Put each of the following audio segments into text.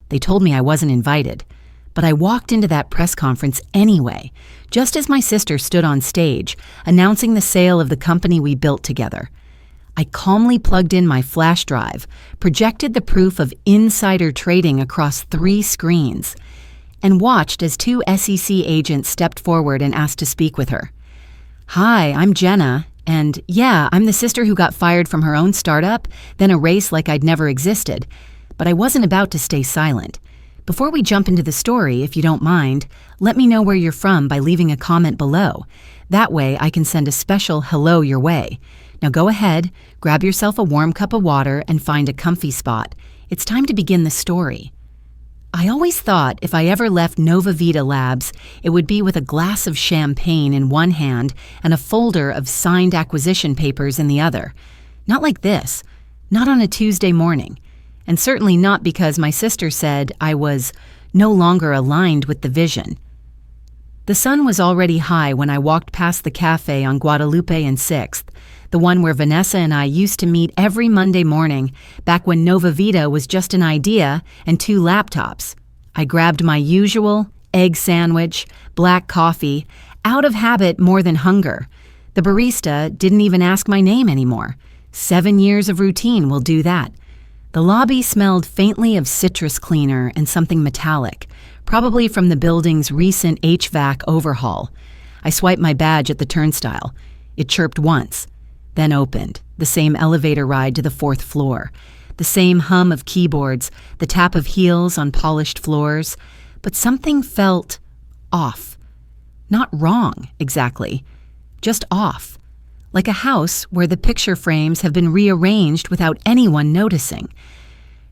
They told me I wasn't invited. But I walked into that press conference anyway, just as my sister stood on stage, announcing the sale of the company we built together. I calmly plugged in my flash drive, projected the proof of insider trading across 3 screens, and watched as 2 SEC agents stepped forward and asked to speak with her. "Hi, I'm Jenna, and yeah, I'm the sister who got fired from her own startup, then erased like I'd never existed. But I wasn't about to stay silent. Before we jump into the story, if you don't mind, let me know where you're from by leaving a comment below. That way I can send a special hello your way. Now go ahead, grab yourself a warm cup of water and find a comfy spot. It's time to begin the story." I always thought if I ever left Nova Vita Labs, it would be with a glass of champagne in one hand and a folder of signed acquisition papers in the other. Not like this. Not on a Tuesday morning. And certainly not because my sister said I was no longer aligned with the vision. The sun was already high when I walked past the cafe on Guadalupe and 6th, the one where Vanessa and I used to meet every Monday morning, back when Nova Vita was just an idea and 2 laptops. I grabbed my usual egg sandwich, black coffee, out of habit more than hunger. The barista didn't even ask my name anymore. 7 years of routine will do that. The lobby smelled faintly of citrus cleaner and something metallic, probably from the building's recent HVAC overhaul. I swiped my badge at the turnstile. It chirped once, then opened, the same elevator ride to the 4th floor, the same hum of keyboards, the tap of heels on polished floors, but something felt off. Not wrong, exactly, just off. Like a house where the picture frames have been rearranged without anyone noticing.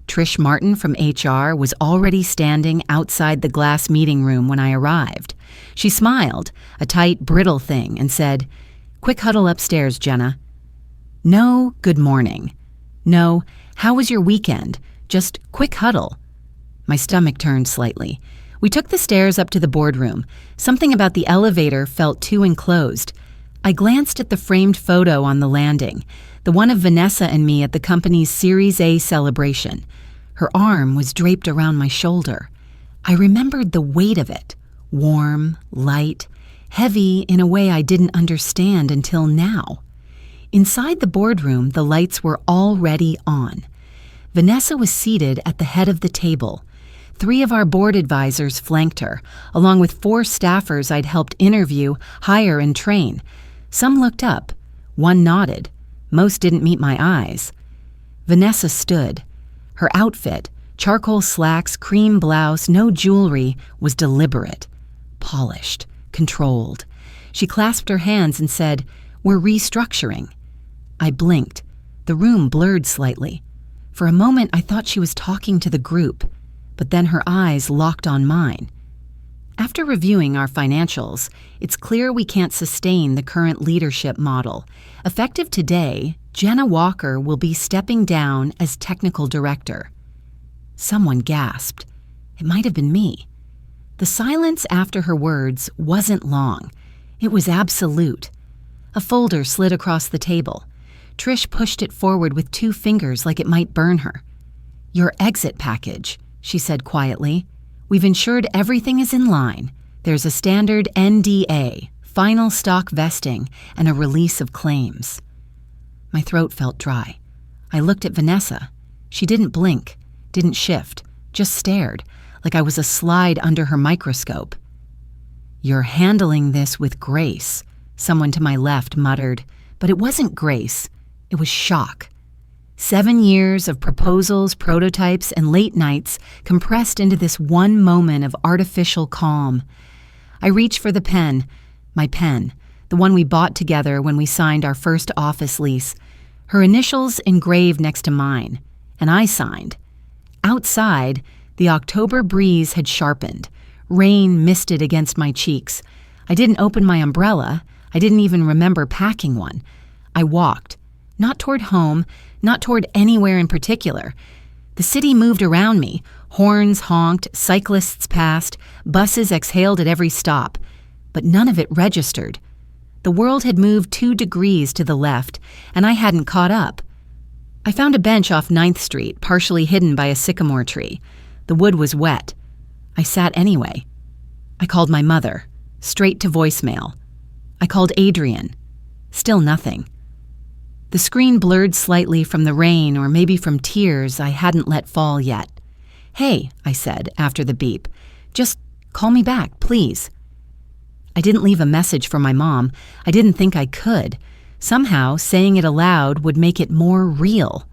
Trish Martin from HR was already standing outside the glass meeting room when I arrived. She smiled, a tight, brittle thing, and said, "Quick huddle upstairs, Jenna." No good morning. No, how was your weekend? Just quick huddle. My stomach turned slightly. We took the stairs up to the boardroom. Something about the elevator felt too enclosed. I glanced at the framed photo on the landing, the one of Vanessa and me at the company's Series A celebration. Her arm was draped around my shoulder. I remembered the weight of it, warm, light, heavy in a way I didn't understand until now. Inside the boardroom, the lights were already on. Vanessa was seated at the head of the table. 3 of our board advisors flanked her, along with 4 staffers I'd helped interview, hire, and train. Some looked up. One nodded. Most didn't meet my eyes. Vanessa stood. Her outfit, charcoal slacks, cream blouse, no jewelry, was deliberate, polished, controlled. She clasped her hands and said, "We're restructuring." I blinked. The room blurred slightly. For a moment, I thought she was talking to the group, but then her eyes locked on mine. After reviewing our financials, it's clear we can't sustain the current leadership model. Effective today, Jenna Walker will be stepping down as technical director. Someone gasped. It might have been me. The silence after her words wasn't long. It was absolute. A folder slid across the table. Trish pushed it forward with 2 fingers like it might burn her. "Your exit package," she said quietly. "We've ensured everything is in line. There's a standard NDA, final stock vesting, and a release of claims." My throat felt dry. I looked at Vanessa. She didn't blink, didn't shift, just stared, like I was a slide under her microscope. "You're handling this with grace," someone to my left muttered, but it wasn't grace, it was shock. 7 years of proposals, prototypes, and late nights compressed into this one moment of artificial calm. I reached for the pen, my pen, the one we bought together when we signed our first office lease, her initials engraved next to mine, and I signed. Outside, the October breeze had sharpened. Rain misted against my cheeks. I didn't open my umbrella. I didn't even remember packing one. I walked, not toward home, not toward anywhere in particular. The city moved around me. Horns honked, cyclists passed, buses exhaled at every stop. But none of it registered. The world had moved 2 degrees to the left, and I hadn't caught up. I found a bench off 9th Street, partially hidden by a sycamore tree. The wood was wet. I sat anyway. I called my mother, straight to voicemail. I called Adrian. Still nothing. The screen blurred slightly from the rain or maybe from tears I hadn't let fall yet. "Hey," I said after the beep, "just call me back, please." I didn't leave a message for my mom. I didn't think I could. Somehow, saying it aloud would make it more real.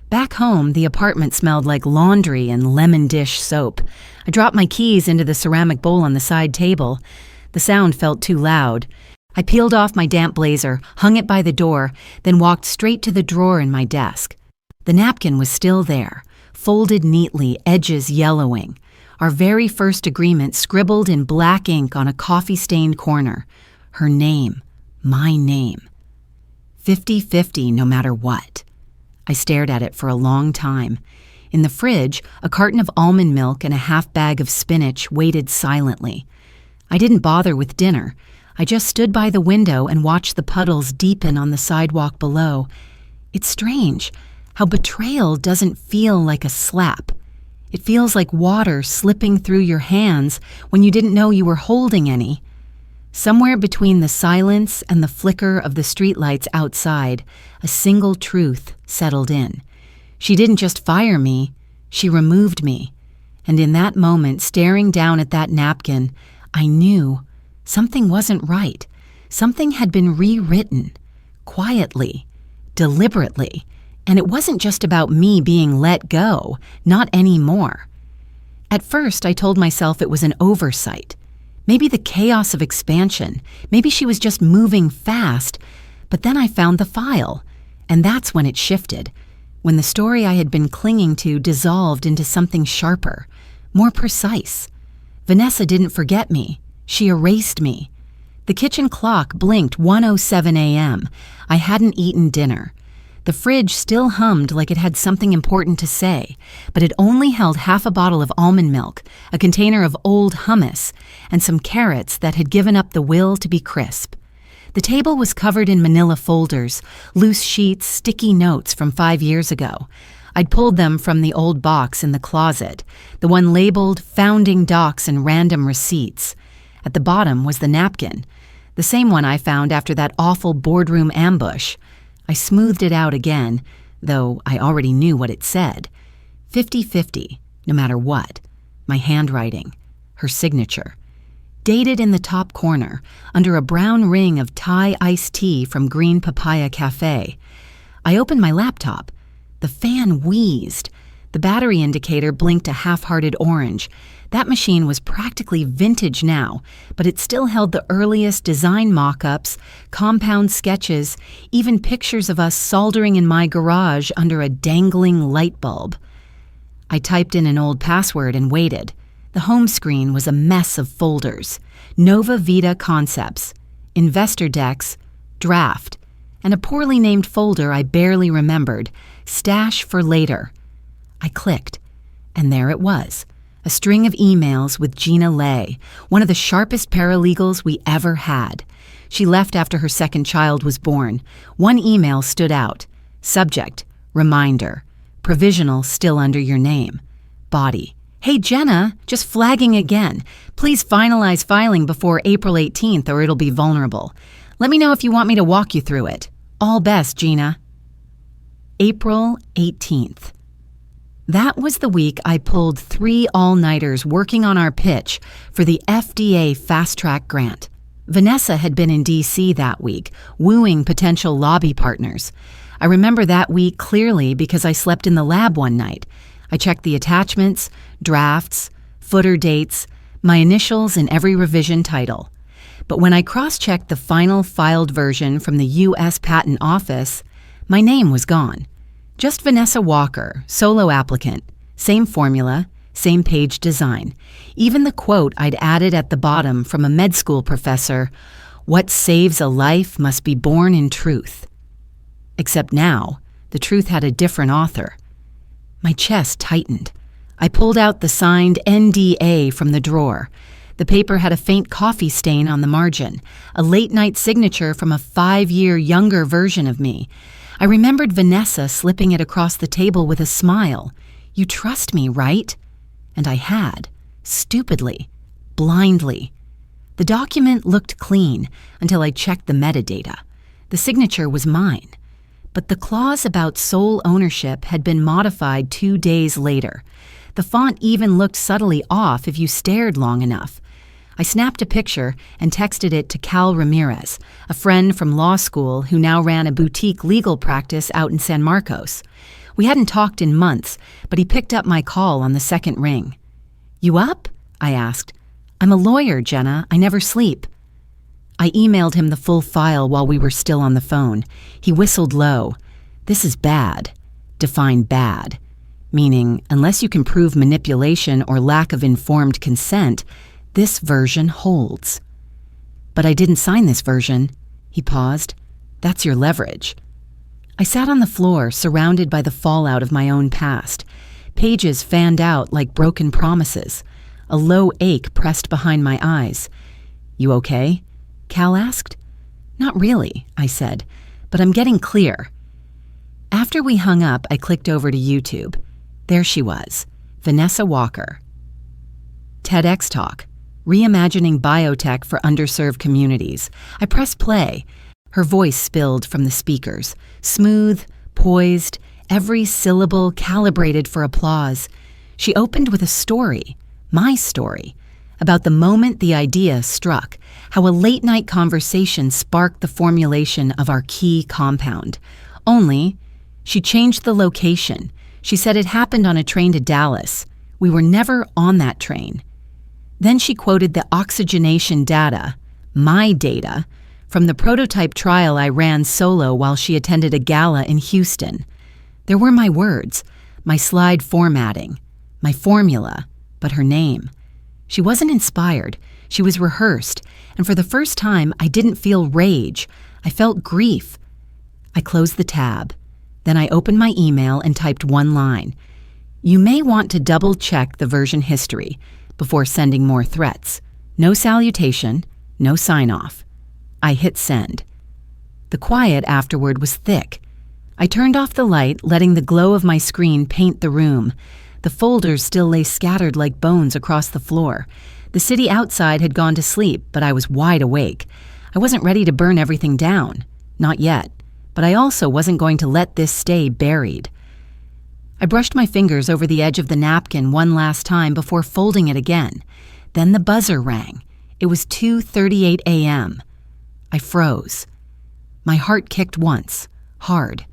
Back home, the apartment smelled like laundry and lemon dish soap. I dropped my keys into the ceramic bowl on the side table. The sound felt too loud. I peeled off my damp blazer, hung it by the door, then walked straight to the drawer in my desk. The napkin was still there, folded neatly, edges yellowing. Our very first agreement scribbled in black ink on a coffee-stained corner. Her name, my name. 50-50 no matter what. I stared at it for a long time. In the fridge, a carton of almond milk and a half bag of spinach waited silently. I didn't bother with dinner. I just stood by the window and watched the puddles deepen on the sidewalk below. It's strange how betrayal doesn't feel like a slap. It feels like water slipping through your hands when you didn't know you were holding any. Somewhere between the silence and the flicker of the streetlights outside, a single truth settled in. She didn't just fire me, she removed me. And in that moment, staring down at that napkin, I knew something wasn't right. Something had been rewritten, quietly, deliberately, and it wasn't just about me being let go, not anymore. At first, I told myself it was an oversight. Maybe the chaos of expansion, maybe she was just moving fast, but then I found the file, and that's when it shifted, when the story I had been clinging to dissolved into something sharper, more precise. Vanessa didn't forget me. She erased me. The kitchen clock blinked 1:07 a.m. I hadn't eaten dinner. The fridge still hummed like it had something important to say, but it only held half a bottle of almond milk, a container of old hummus, and some carrots that had given up the will to be crisp. The table was covered in manila folders, loose sheets, sticky notes from 5 years ago. I'd pulled them from the old box in the closet, the one labeled Founding Docs and Random Receipts. At the bottom was the napkin, the same one I found after that awful boardroom ambush. I smoothed it out again, though I already knew what it said. 50-50, no matter what. My handwriting, her signature. Dated in the top corner, under a brown ring of Thai iced tea from Green Papaya Cafe. I opened my laptop. The fan wheezed. The battery indicator blinked a half-hearted orange. That machine was practically vintage now, but it still held the earliest design mock-ups, compound sketches, even pictures of us soldering in my garage under a dangling light bulb. I typed in an old password and waited. The home screen was a mess of folders. Nova Vita Concepts, Investor Decks, Draft, and a poorly named folder I barely remembered, Stash for Later. I clicked, and there it was. A string of emails with Gina Lay, one of the sharpest paralegals we ever had. She left after her second child was born. One email stood out. Subject, reminder. Provisional still under your name. Body. Hey Jenna, just flagging again. Please finalize filing before April 18th or it'll be vulnerable. Let me know if you want me to walk you through it. All best, Gina. April 18th. That was the week I pulled 3 all-nighters working on our pitch for the FDA Fast Track grant. Vanessa had been in D.C. that week, wooing potential lobby partners. I remember that week clearly because I slept in the lab one night. I checked the attachments, drafts, footer dates, my initials in every revision title. But when I cross-checked the final filed version from the U.S. Patent Office, my name was gone. Just Vanessa Walker, solo applicant, same formula, same page design. Even the quote I'd added at the bottom from a med school professor, "What saves a life must be born in truth." Except now, the truth had a different author. My chest tightened. I pulled out the signed NDA from the drawer. The paper had a faint coffee stain on the margin, a late-night signature from a 5-year younger version of me. I remembered Vanessa slipping it across the table with a smile. "You trust me, right?" And I had, stupidly, blindly. The document looked clean until I checked the metadata. The signature was mine, but the clause about sole ownership had been modified 2 days later. The font even looked subtly off if you stared long enough. I snapped a picture and texted it to Cal Ramirez, a friend from law school who now ran a boutique legal practice out in San Marcos. We hadn't talked in months, but he picked up my call on the second ring. "You up?" I asked. "I'm a lawyer, Jenna. I never sleep." I emailed him the full file while we were still on the phone. He whistled low. "This is bad. Define bad. Meaning, unless you can prove manipulation or lack of informed consent, this version holds." "But I didn't sign this version." He paused. "That's your leverage." I sat on the floor, surrounded by the fallout of my own past. Pages fanned out like broken promises. A low ache pressed behind my eyes. "You okay?" Cal asked. "Not really," I said, "but I'm getting clear." After we hung up, I clicked over to YouTube. There she was, Vanessa Walker. TEDx Talk, Reimagining Biotech for Underserved Communities. I pressed play. Her voice spilled from the speakers, smooth, poised, every syllable calibrated for applause. She opened with a story, my story, about the moment the idea struck, how a late-night conversation sparked the formulation of our key compound. Only, she changed the location. She said it happened on a train to Dallas. We were never on that train. Then she quoted the oxygenation data, my data, from the prototype trial I ran solo while she attended a gala in Houston. There were my words, my slide formatting, my formula, but her name. She wasn't inspired. She was rehearsed, and for the first time, I didn't feel rage. I felt grief. I closed the tab. Then I opened my email and typed one line. "You may want to double-check the version history before sending more threats. No salutation, no sign-off." I hit send. The quiet afterward was thick. I turned off the light, letting the glow of my screen paint the room. The folders still lay scattered like bones across the floor. The city outside had gone to sleep, but I was wide awake. I wasn't ready to burn everything down. Not yet. But I also wasn't going to let this stay buried. I brushed my fingers over the edge of the napkin one last time before folding it again. Then the buzzer rang. It was 2:38 a.m. I froze. My heart kicked once, hard.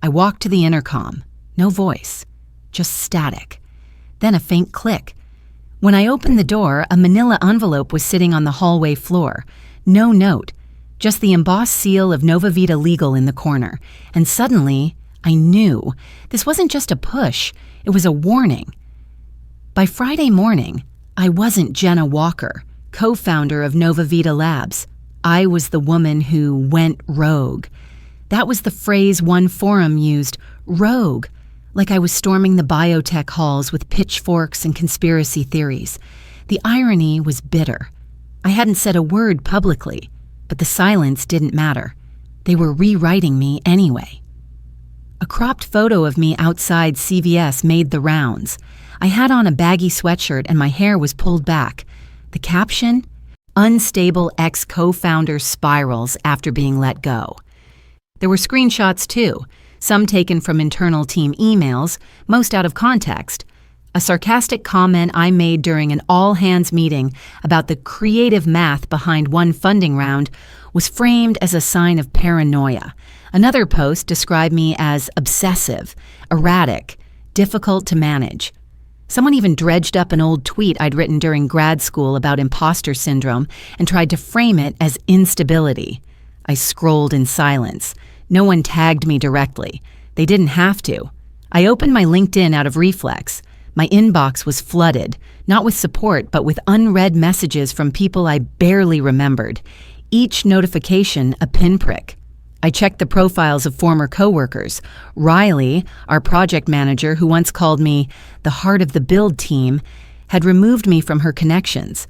I walked to the intercom. No voice. Just static. Then a faint click. When I opened the door, a manila envelope was sitting on the hallway floor. No note, just the embossed seal of Nova Vita Legal in the corner. And suddenly, I knew this wasn't just a push, it was a warning. By Friday morning, I wasn't Jenna Walker, co-founder of Nova Vita Labs. I was the woman who went rogue. That was the phrase one forum used, rogue, like I was storming the biotech halls with pitchforks and conspiracy theories. The irony was bitter. I hadn't said a word publicly, but the silence didn't matter. They were rewriting me anyway. A cropped photo of me outside CVS made the rounds. I had on a baggy sweatshirt and my hair was pulled back. The caption? Unstable ex-co-founder spirals after being let go. There were screenshots too, some taken from internal team emails, most out of context. A sarcastic comment I made during an all-hands meeting about the creative math behind one funding round was framed as a sign of paranoia. Another post described me as obsessive, erratic, difficult to manage. Someone even dredged up an old tweet I'd written during grad school about imposter syndrome and tried to frame it as instability. I scrolled in silence. No one tagged me directly. They didn't have to. I opened my LinkedIn out of reflex. My inbox was flooded, not with support, but with unread messages from people I barely remembered. Each notification a pinprick. I checked the profiles of former coworkers. Riley, our project manager who once called me the heart of the build team, had removed me from her connections.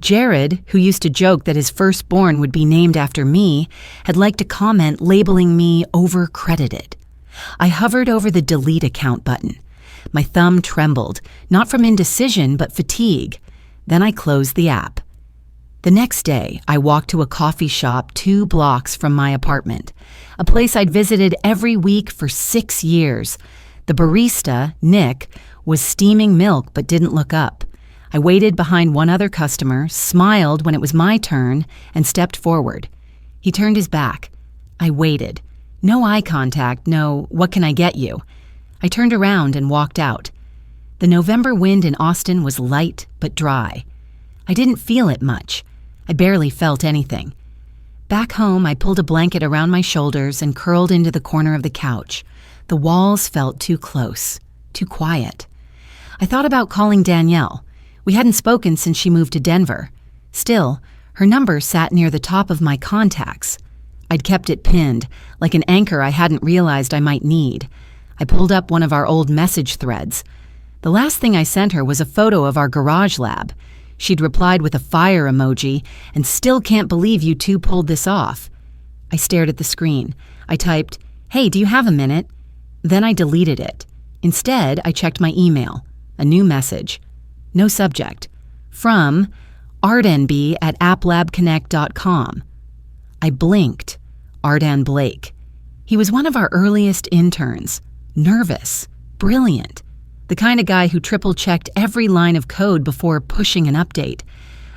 Jared, who used to joke that his firstborn would be named after me, had liked a comment labeling me overcredited. I hovered over the delete account button. My thumb trembled, not from indecision but fatigue. Then I closed the app. The next day, I walked to a coffee shop 2 blocks from my apartment, a place I'd visited every week for 6 years. The barista, Nick, was steaming milk but didn't look up. I waited behind one other customer, smiled when it was my turn, and stepped forward. He turned his back. I waited. No eye contact, no, "What can I get you?" I turned around and walked out. The November wind in Austin was light but dry. I didn't feel it much. I barely felt anything. Back home, I pulled a blanket around my shoulders and curled into the corner of the couch. The walls felt too close, too quiet. I thought about calling Danielle. We hadn't spoken since she moved to Denver. Still, her number sat near the top of my contacts. I'd kept it pinned, like an anchor I hadn't realized I might need. I pulled up one of our old message threads. The last thing I sent her was a photo of our garage lab. She'd replied with a fire emoji, and "Still can't believe you two pulled this off." I stared at the screen. I typed, "Hey, do you have a minute?" Then I deleted it. Instead, I checked my email. A new message. No subject. From ardenb@applabconnect.com. I blinked. Arden Blake. He was one of our earliest interns. Nervous. Brilliant. The kind of guy who triple-checked every line of code before pushing an update.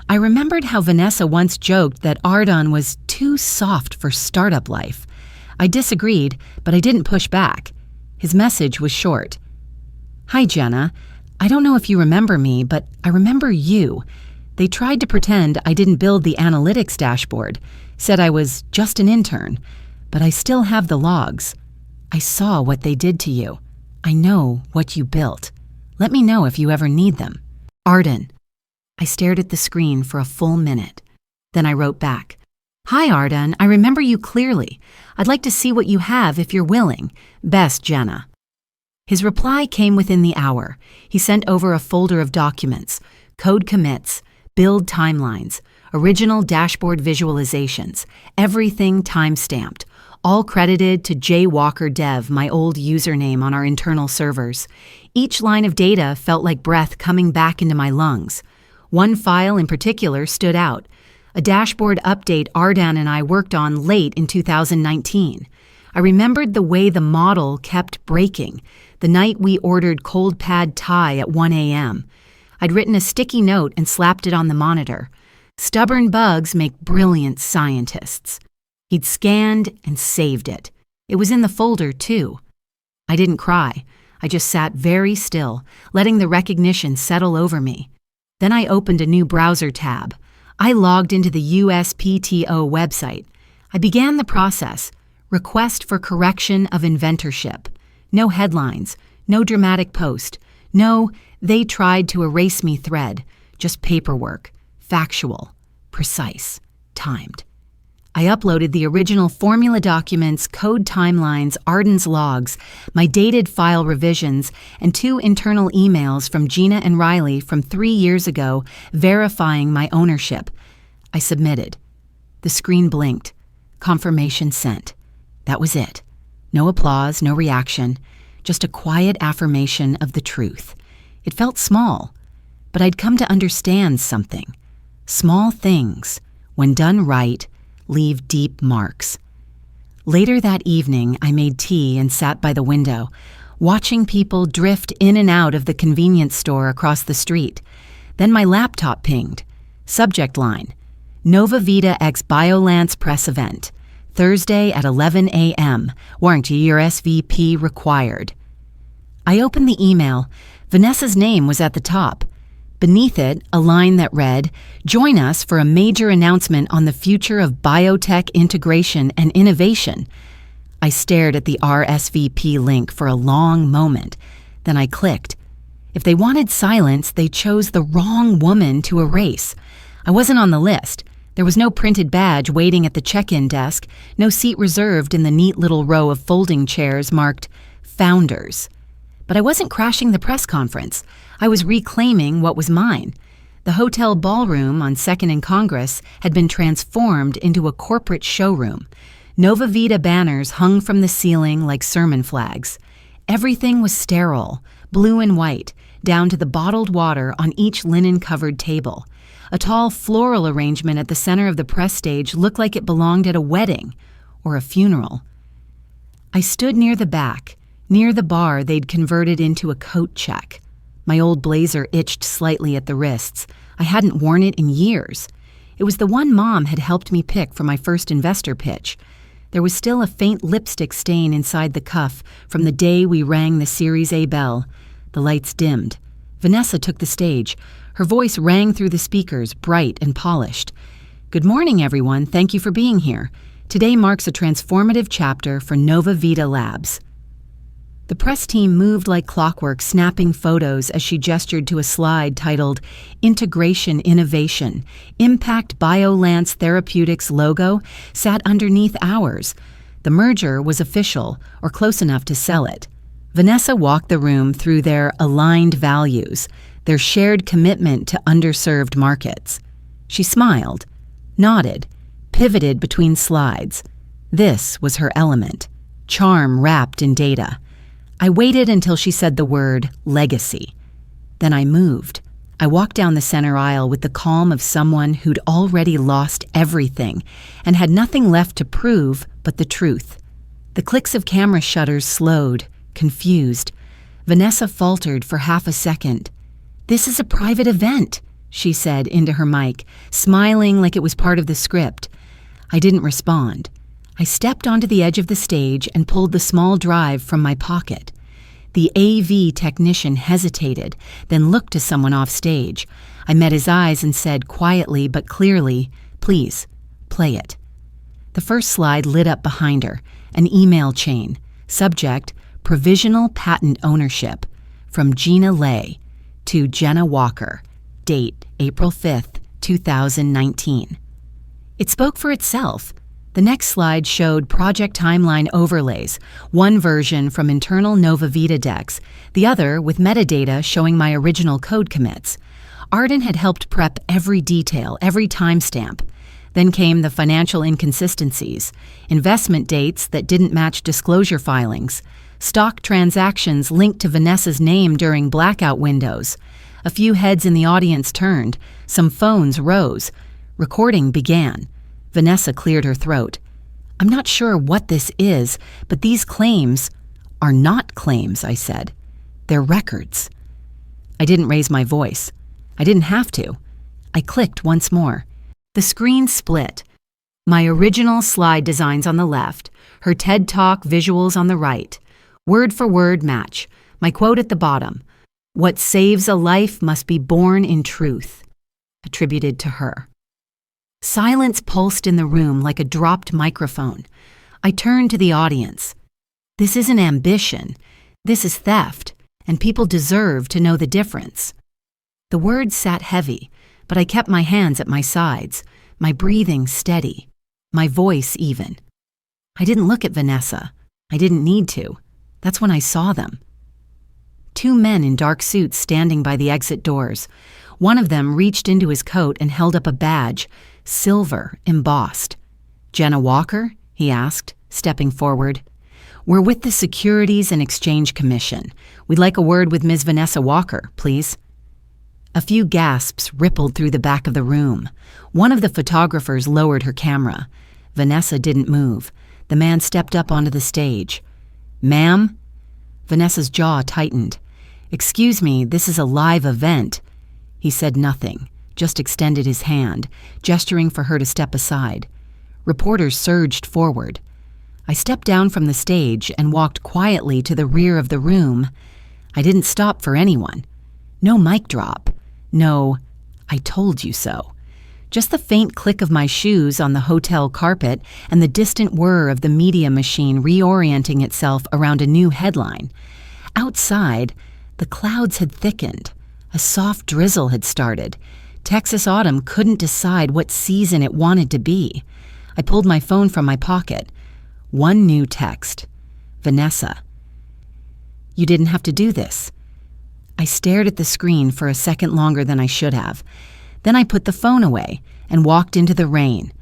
I remembered how Vanessa once joked that Arden was too soft for startup life. I disagreed, but I didn't push back. His message was short. "Hi, Jenna. I don't know if you remember me, but I remember you. They tried to pretend I didn't build the analytics dashboard, said I was just an intern, but I still have the logs. I saw what they did to you. I know what you built. Let me know if you ever need them. Arden." I stared at the screen for a full minute. Then I wrote back, "Hi, Arden. I remember you clearly. I'd like to see what you have if you're willing. Best, Jenna." His reply came within the hour. He sent over a folder of documents, code commits, build timelines, original dashboard visualizations, everything time-stamped, all credited to J. Walker Dev, my old username on our internal servers. Each line of data felt like breath coming back into my lungs. One file in particular stood out, a dashboard update Arden and I worked on late in 2019. I remembered the way the model kept breaking, the night we ordered cold pad Thai at 1 a.m. I'd written a sticky note and slapped it on the monitor. "Stubborn bugs make brilliant scientists." He'd scanned and saved it. It was in the folder, too. I didn't cry. I just sat very still, letting the recognition settle over me. Then I opened a new browser tab. I logged into the USPTO website. I began the process. Request for correction of inventorship. No headlines, no dramatic post. No, "they tried to erase me" thread. Just paperwork. Factual. Precise. Timed. I uploaded the original formula documents, code timelines, Arden's logs, my dated file revisions, and 2 internal emails from Gina and Riley from 3 years ago verifying my ownership. I submitted. The screen blinked. Confirmation sent. That was it. No applause, no reaction, just a quiet affirmation of the truth. It felt small, but I'd come to understand something. Small things, when done right, leave deep marks. Later that evening, I made tea and sat by the window, watching people drift in and out of the convenience store across the street. Then my laptop pinged. Subject line, "Nova Vita X Biolance Press Event, Thursday at 11 a.m. Warranty or SVP required." I opened the email. Vanessa's name was at the top. Beneath it, a line that read, "Join us for a major announcement on the future of biotech integration and innovation." I stared at the RSVP link for a long moment. Then I clicked. If they wanted silence, they chose the wrong woman to erase. I wasn't on the list. There was no printed badge waiting at the check-in desk, no seat reserved in the neat little row of folding chairs marked Founders. But I wasn't crashing the press conference. I was reclaiming what was mine. The hotel ballroom on 2nd and Congress had been transformed into a corporate showroom. Nova Vita banners hung from the ceiling like sermon flags. Everything was sterile, blue and white, down to the bottled water on each linen-covered table. A tall floral arrangement at the center of the press stage looked like it belonged at a wedding or a funeral. I stood near the back, near the bar they'd converted into a coat check. My old blazer itched slightly at the wrists. I hadn't worn it in years. It was the one Mom had helped me pick for my first investor pitch. There was still a faint lipstick stain inside the cuff from the day we rang the Series A bell. The lights dimmed. Vanessa took the stage. Her voice rang through the speakers, bright and polished. "Good morning, everyone. Thank you for being here. Today marks a transformative chapter for Nova Vita Labs." The press team moved like clockwork, snapping photos as she gestured to a slide titled Integration Innovation. Impact BioLance Therapeutics logo sat underneath ours. The merger was official, or close enough to sell it. Vanessa walked the room through their aligned values, their shared commitment to underserved markets. She smiled, nodded, pivoted between slides. This was her element, charm wrapped in data. I waited until she said the word legacy. Then I moved. I walked down the center aisle with the calm of someone who'd already lost everything and had nothing left to prove but the truth. The clicks of camera shutters slowed, confused. Vanessa faltered for half a second. "This is a private event," she said into her mic, smiling like it was part of the script. I didn't respond. I stepped onto the edge of the stage and pulled the small drive from my pocket. The AV technician hesitated, then looked to someone off stage. I met his eyes and said quietly but clearly, "Please, play it." The first slide lit up behind her, an email chain. Subject, Provisional Patent Ownership, from Gina Lay to Jenna Walker. Date, April 5th, 2019. It spoke for itself. The next slide showed project timeline overlays, one version from internal Nova Vita decks, the other with metadata showing my original code commits. Arden had helped prep every detail, every timestamp. Then came the financial inconsistencies, investment dates that didn't match disclosure filings, stock transactions linked to Vanessa's name during blackout windows. A few heads in the audience turned, some phones rose. Recording began. Vanessa cleared her throat. "I'm not sure what this is, but these claims are not claims," I said. "They're records." I didn't raise my voice. I didn't have to. I clicked once more. The screen split. My original slide designs on the left, her TED Talk visuals on the right. Word for word match. My quote at the bottom, "What saves a life must be born in truth," attributed to her. Silence pulsed in the room like a dropped microphone. I turned to the audience. This isn't ambition. This is theft, and people deserve to know the difference. The words sat heavy, but I kept my hands at my sides, my breathing steady, my voice even. I didn't look at Vanessa. I didn't need to. That's when I saw them. Two men in dark suits standing by the exit doors. One of them reached into his coat and held up a badge, silver embossed. "Jenna Walker?" he asked, stepping forward. "We're with the Securities and Exchange Commission. We'd like a word with Ms. Vanessa Walker, please." A few gasps rippled through the back of the room. One of the photographers lowered her camera. Vanessa didn't move. The man stepped up onto the stage. "Ma'am?" Vanessa's jaw tightened. "Excuse me, this is a live event." He said nothing, just extended his hand, gesturing for her to step aside. Reporters surged forward. I stepped down from the stage and walked quietly to the rear of the room. I didn't stop for anyone. No mic drop. No, "I told you so." Just the faint click of my shoes on the hotel carpet and the distant whir of the media machine reorienting itself around a new headline. Outside, the clouds had thickened. A soft drizzle had started. Texas autumn couldn't decide what season it wanted to be. I pulled my phone from my pocket. One new text. "Vanessa, you didn't have to do this." I stared at the screen for a second longer than I should have. Then I put the phone away and walked into the rain.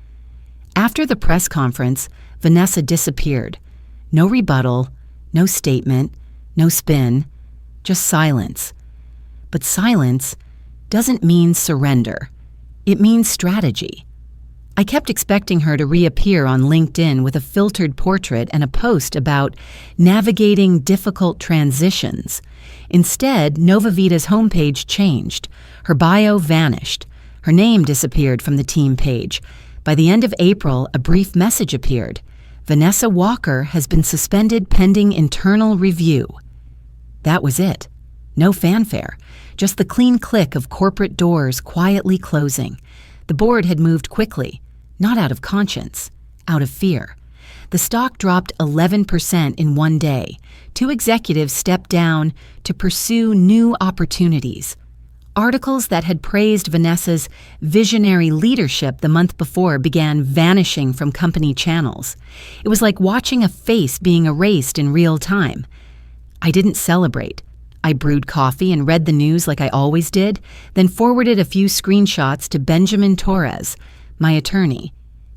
After the press conference, Vanessa disappeared. No rebuttal, no statement, no spin, just silence. But silence doesn't mean surrender. It means strategy. I kept expecting her to reappear on LinkedIn with a filtered portrait and a post about navigating difficult transitions. Instead, Nova Vita's homepage changed. Her bio vanished. Her name disappeared from the team page. By the end of April, a brief message appeared. Vanessa Walker has been suspended pending internal review. That was it. No fanfare, just the clean click of corporate doors quietly closing. The board had moved quickly, not out of conscience, out of fear. The stock dropped 11% in one day. 2 executives stepped down to pursue new opportunities. Articles that had praised Vanessa's visionary leadership the month before began vanishing from company channels. It was like watching a face being erased in real time. I didn't celebrate. I brewed coffee and read the news like I always did, then forwarded a few screenshots to Benjamin Torres, my attorney.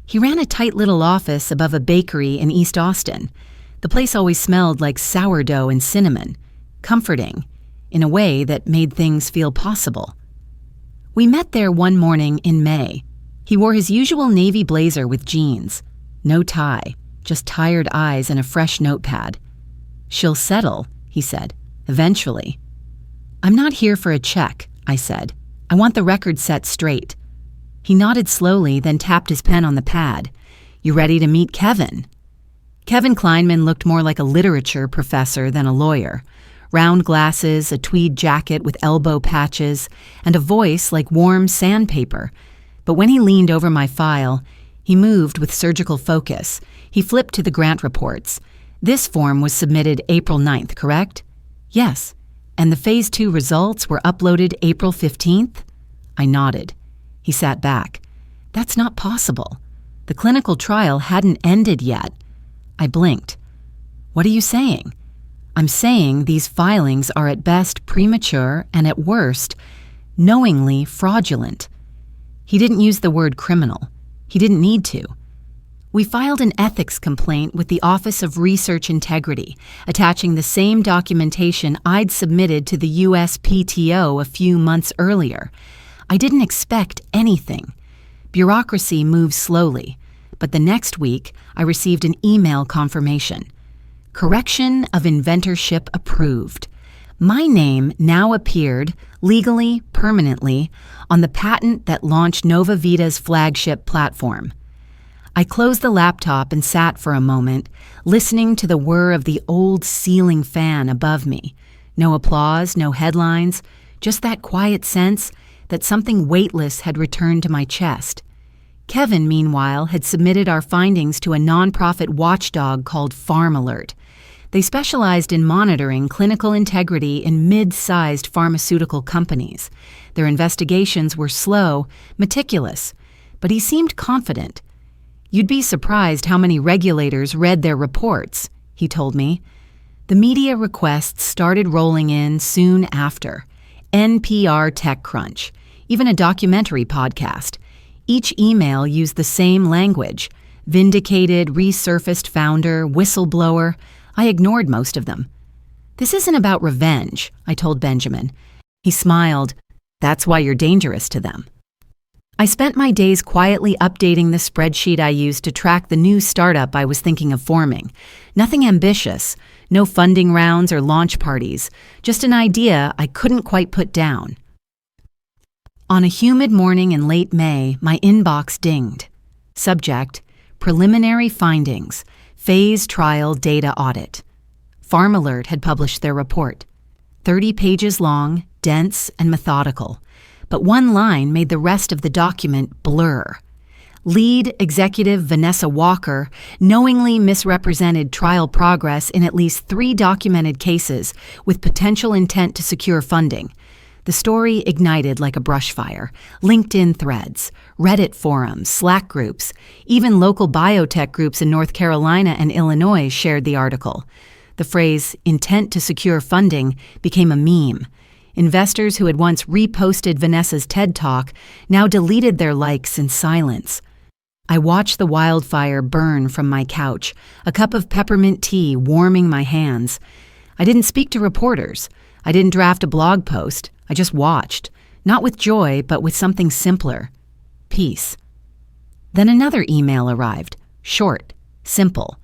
He ran a tight little office above a bakery in East Austin. The place always smelled like sourdough and cinnamon, comforting, in a way that made things feel possible. We met there one morning in May. He wore his usual navy blazer with jeans. No tie, just tired eyes and a fresh notepad. "She'll settle," he said, "eventually." "I'm not here for a check," I said. "I want the record set straight." He nodded slowly, then tapped his pen on the pad. "You ready to meet Kevin?" Kevin Kleinman looked more like a literature professor than a lawyer. Round glasses, a tweed jacket with elbow patches, and a voice like warm sandpaper. But when he leaned over my file, he moved with surgical focus. He flipped to the grant reports. "This form was submitted April 9th, correct?" "Yes." "And the Phase 2 results were uploaded April 15th? I nodded. He sat back. "That's not possible. The clinical trial hadn't ended yet." I blinked. "What are you saying?" "I'm saying these filings are at best premature and at worst, knowingly fraudulent." He didn't use the word criminal. He didn't need to. We filed an ethics complaint with the Office of Research Integrity, attaching the same documentation I'd submitted to the USPTO a few months earlier. I didn't expect anything. Bureaucracy moves slowly, but the next week I received an email confirmation. Correction of inventorship approved. My name now appeared, legally, permanently, on the patent that launched Nova Vita's flagship platform. I closed the laptop and sat for a moment, listening to the whir of the old ceiling fan above me. No applause, no headlines, just that quiet sense that something weightless had returned to my chest. Kevin, meanwhile, had submitted our findings to a nonprofit watchdog called Farm Alert. They specialized in monitoring clinical integrity in mid-sized pharmaceutical companies. Their investigations were slow, meticulous, but he seemed confident. "You'd be surprised how many regulators read their reports," he told me. The media requests started rolling in soon after. NPR TechCrunch, even a documentary podcast. Each email used the same language. Vindicated, resurfaced founder, whistleblower. I ignored most of them. "This isn't about revenge," I told Benjamin. He smiled. "That's why you're dangerous to them." I spent my days quietly updating the spreadsheet I used to track the new startup I was thinking of forming. Nothing ambitious, no funding rounds or launch parties, just an idea I couldn't quite put down. On a humid morning in late May, my inbox dinged. Subject: Preliminary Findings, Phase Trial Data Audit. Farm Alert had published their report. 30 pages long, dense, and methodical. But one line made the rest of the document blur. Lead executive Vanessa Walker knowingly misrepresented trial progress in at least 3 documented cases with potential intent to secure funding. The story ignited like a brush fire. LinkedIn threads, Reddit forums, Slack groups, even local biotech groups in North Carolina and Illinois shared the article. The phrase, "intent to secure funding," became a meme. Investors who had once reposted Vanessa's TED Talk now deleted their likes in silence. I watched the wildfire burn from my couch, a cup of peppermint tea warming my hands. I didn't speak to reporters. I didn't draft a blog post. I just watched, not with joy, but with something simpler: peace. Then another email arrived, short, simple,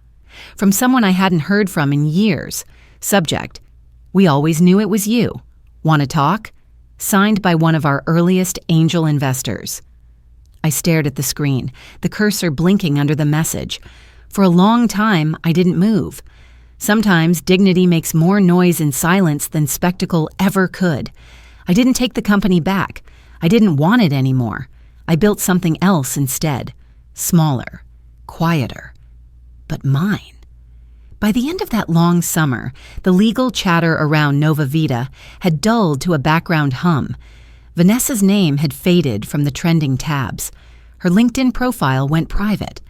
from someone I hadn't heard from in years. Subject: "We always knew it was you. Want to talk?" Signed by one of our earliest angel investors. I stared at the screen, the cursor blinking under the message. For a long time, I didn't move. Sometimes dignity makes more noise in silence than spectacle ever could. I didn't take the company back. I didn't want it anymore. I built something else instead. Smaller, quieter, but mine. By the end of that long summer, the legal chatter around Nova Vita had dulled to a background hum. Vanessa's name had faded from the trending tabs. Her LinkedIn profile went private.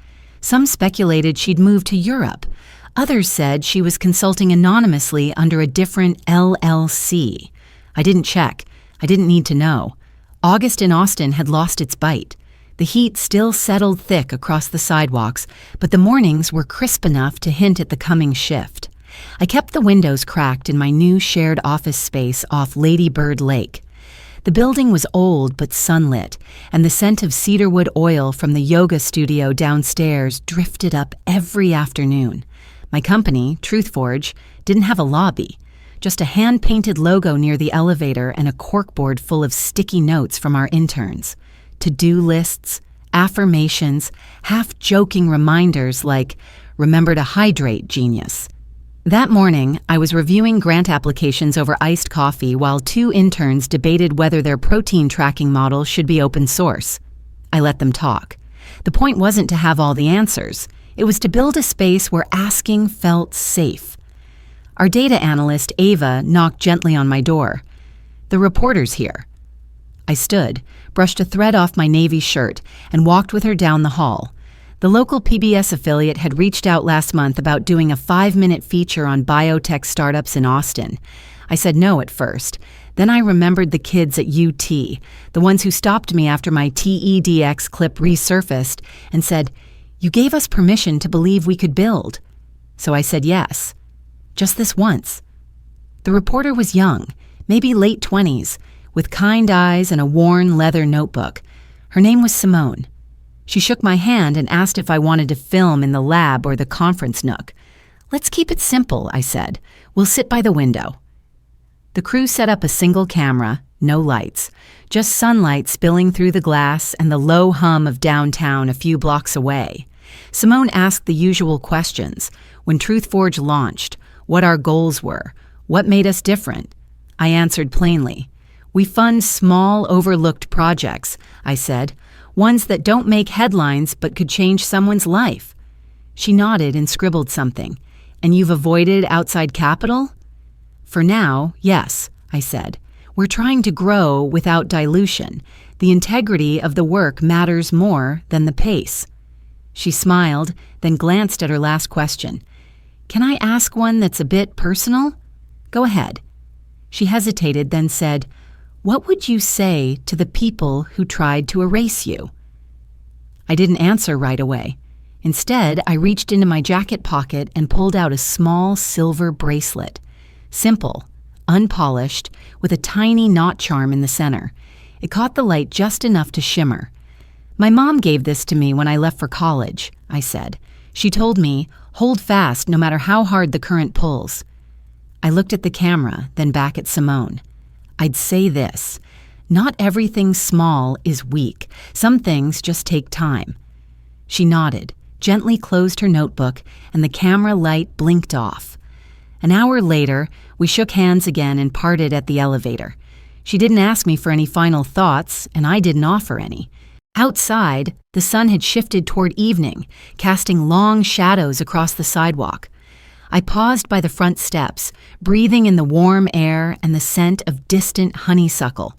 Some speculated she'd moved to Europe. Others said she was consulting anonymously under a different LLC. I didn't check. I didn't need to know. August in Austin had lost its bite. The heat still settled thick across the sidewalks, but the mornings were crisp enough to hint at the coming shift. I kept the windows cracked in my new shared office space off Lady Bird Lake. The building was old but sunlit, and the scent of cedarwood oil from the yoga studio downstairs drifted up every afternoon. My company, TruthForge, didn't have a lobby, just a hand-painted logo near the elevator and a corkboard full of sticky notes from our interns. To-do lists, affirmations, half-joking reminders like, "Remember to hydrate, genius." That morning, I was reviewing grant applications over iced coffee while two interns debated whether their protein tracking model should be open source. I let them talk. The point wasn't to have all the answers. It was to build a space where asking felt safe. Our data analyst, Ava, knocked gently on my door. "The reporter's here." I stood, brushed a thread off my navy shirt, and walked with her down the hall. The local PBS affiliate had reached out last month about doing a 5-minute feature on biotech startups in Austin. I said no at first. Then I remembered the kids at UT, the ones who stopped me after my TEDx clip resurfaced and said, "You gave us permission to believe we could build." So I said yes. Just this once. The reporter was young, maybe late 20s, with kind eyes and a worn leather notebook. Her name was Simone. She shook my hand and asked if I wanted to film in the lab or the conference nook. "Let's keep it simple," I said. "We'll sit by the window." The crew set up a single camera, no lights, just sunlight spilling through the glass and the low hum of downtown a few blocks away. Simone asked the usual questions: when TruthForge launched, what our goals were, what made us different. I answered plainly. "We fund small, overlooked projects," I said, "ones that don't make headlines but could change someone's life." She nodded and scribbled something. "And you've avoided outside capital?" "For now, yes," I said. "We're trying to grow without dilution. The integrity of the work matters more than the pace." She smiled, then glanced at her last question. "Can I ask one that's a bit personal?" "Go ahead." She hesitated, then said, "What would you say to the people who tried to erase you?" I didn't answer right away. Instead, I reached into my jacket pocket and pulled out a small silver bracelet. Simple, unpolished, with a tiny knot charm in the center. It caught the light just enough to shimmer. "My mom gave this to me when I left for college," I said. "She told me, hold fast no matter how hard the current pulls." I looked at the camera, then back at Simone. I'd say this: not everything small is weak. Some things just take time. She nodded, gently closed her notebook, and the camera light blinked off. An hour later, we shook hands again and parted at the elevator. She didn't ask me for any final thoughts, and I didn't offer any. Outside, the sun had shifted toward evening, casting long shadows across the sidewalk. I paused by the front steps, breathing in the warm air and the scent of distant honeysuckle.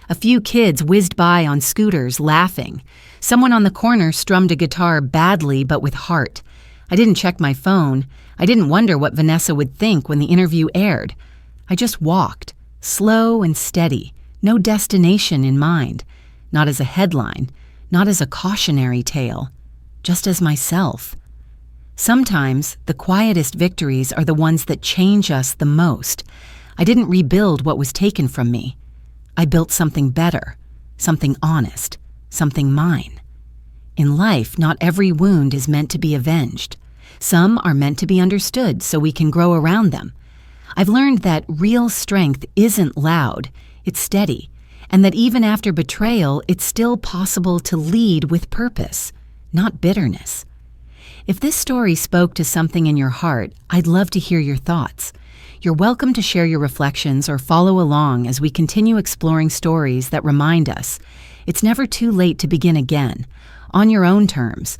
A few kids whizzed by on scooters, laughing. Someone on the corner strummed a guitar badly but with heart. I didn't check my phone. I didn't wonder what Vanessa would think when the interview aired. I just walked, slow and steady, no destination in mind. Not as a headline, not as a cautionary tale, just as myself. Sometimes the quietest victories are the ones that change us the most. I didn't rebuild what was taken from me. I built something better, something honest, something mine. In life, not every wound is meant to be avenged. Some are meant to be understood so we can grow around them. I've learned that real strength isn't loud, it's steady, and that even after betrayal, it's still possible to lead with purpose, not bitterness. If this story spoke to something in your heart, I'd love to hear your thoughts. You're welcome to share your reflections or follow along as we continue exploring stories that remind us it's never too late to begin again, on your own terms,